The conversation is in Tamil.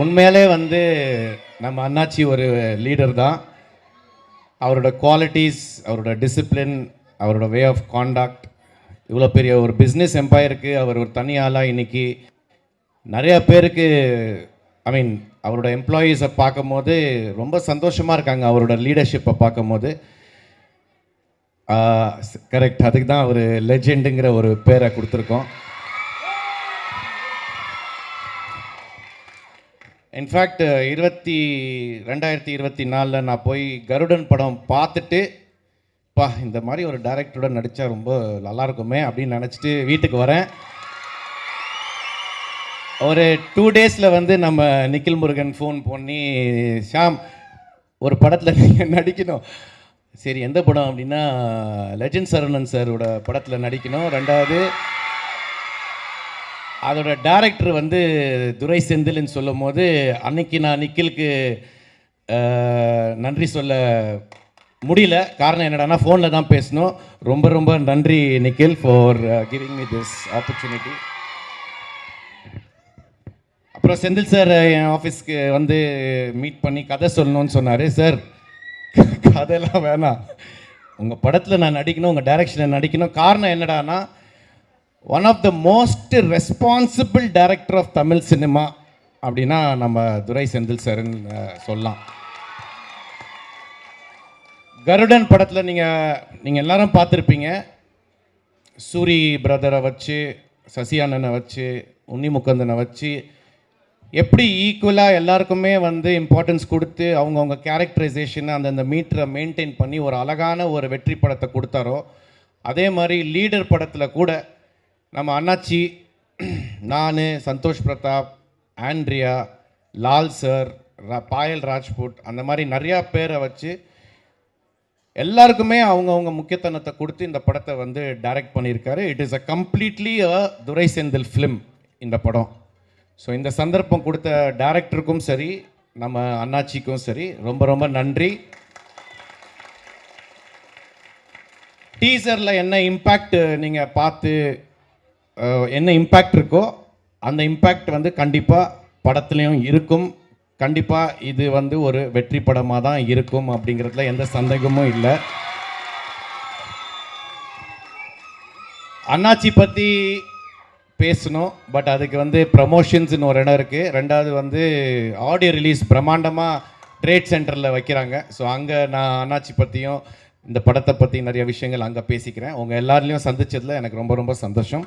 உண்மையிலே வந்து நம்ம அண்ணாச்சி ஒரு லீடர் தான். அவரோட குவாலிட்டிஸ், அவரோட டிசிப்ளின், அவரோட வே ஆஃப் காண்டாக்ட், இவ்வளோ பெரிய ஒரு பிஸ்னஸ் எம்பையருக்கு அவர் ஒரு தனி ஆளாக இன்னைக்கு நிறையா பேருக்கு ஐ மீன் அவரோட எம்ப்ளாயீஸை பார்க்கும்போது ரொம்ப சந்தோஷமாக இருக்காங்க. அவரோட லீடர்ஷிப்பை பார்க்கும்போது கரெக்ட், அதுக்கு தான் அவர் லெஜெண்டுங்கிற ஒரு பேரை கொடுத்துருக்கோம். இன்ஃபேக்ட் 2024 நான் போய் கருடன் படம் பார்த்துட்டு இந்த மாதிரி ஒரு டைரக்டரோட நடித்தா ரொம்ப நல்லா இருக்குமே அப்படின்னு நினச்சிட்டு வீட்டுக்கு வரேன். ஒரு 2 டேஸில் வந்து நம்ம நிக்கில் முருகன் ஃபோன் பண்ணி, ஷாம் ஒரு படத்தில் நீங்கள் நடிக்கணும். சரி, எந்த படம் அப்படின்னா லெஜண்ட் சரவணன் சாரோட படத்தில் நடிக்கணும். ரெண்டாவது அதோட டைரக்டர் வந்து துரை செந்தில்னு சொல்லும் போது அன்னைக்கு நான் நிக்கிலுக்கு நன்றி சொல்ல முடியல. காரணம் என்னடானா ஃபோனில் தான் பேசணும். ரொம்ப ரொம்ப நன்றி Nikhil for giving me this opportunity. அப்புறம் செந்தில் சார் என் ஆஃபீஸ்க்கு வந்து மீட் பண்ணி கதை சொல்லணும்னு சொன்னார். சார் கதையெல்லாம் வேணாம், உங்கள் படத்தில் நான் நடிக்கணும், உங்கள் டைரக்ஷனில் நடிக்கணும். காரணம் என்னடானா one of the most responsible director of Tamil cinema அப்படின்னா நம்ம துரை செந்தில் சார்ன்னு சொல்லலாம். கருடன் படத்தில் நீங்கள் எல்லாரும் பார்த்துருப்பீங்க. சூரி பிரதரை வச்சு, சசி அண்ணனை வச்சு, உன்னி முக்கந்தனை வச்சு எப்படி ஈக்குவலாக எல்லாருக்குமே வந்து இம்பார்ட்டன்ஸ் கொடுத்து அவங்கவுங்க கேரக்டரைசேஷனை அந்தந்த மீட்டரை மெயின்டைன் பண்ணி ஒரு அழகான ஒரு வெற்றி படத்தை கொடுத்தாரோ, அதே மாதிரி லீடர் படத்தில் கூட நம்ம அண்ணாச்சி, நான், சந்தோஷ் பிரதாப், ஆண்ட்ரியா, லால் சார், பாயல் ராஜ்புட், அந்த மாதிரி நிறையா பேரை வச்சு எல்லாருக்குமே அவங்கவுங்க முக்கியத்துவத்தை கொடுத்து இந்த படத்தை வந்து டைரக்ட் பண்ணியிருக்காரு. It is a completely Durai Senthil film இந்த படம். ஸோ இந்த சந்தர்ப்பம் கொடுத்த டைரக்டருக்கும் சரி, நம்ம அண்ணாச்சிக்கும் சரி ரொம்ப ரொம்ப நன்றி. டீசரில் என்ன இம்பேக்ட் நீங்கள் பார்த்து என்ன இம்பேக்ட் இருக்கோ அந்த இம்பேக்ட் வந்து கண்டிப்பாக படத்துலையும் இருக்கும். கண்டிப்பாக இது வந்து ஒரு வெற்றி படமாக தான் இருக்கும் அப்படிங்கிறதுல எந்த சந்தேகமும் இல்லை. அண்ணாச்சி பற்றி பேசணும், பட் அதுக்கு வந்து ப்ரமோஷன்ஸ்னு ஒரு இடம் இருக்குது. ரெண்டாவது வந்து ஆடியோ ரிலீஸ் பிரம்மாண்டமாக ட்ரேட் சென்டரில் வைக்கிறாங்க. ஸோ அங்கே நான் அண்ணாச்சி பற்றியும் இந்த படத்தை பற்றி நிறைய விஷயங்கள் அங்கே பேசிக்கிறேன். உங்கள் எல்லாருலேயும் சந்திச்சதில் எனக்கு ரொம்ப ரொம்ப சந்தோஷம்.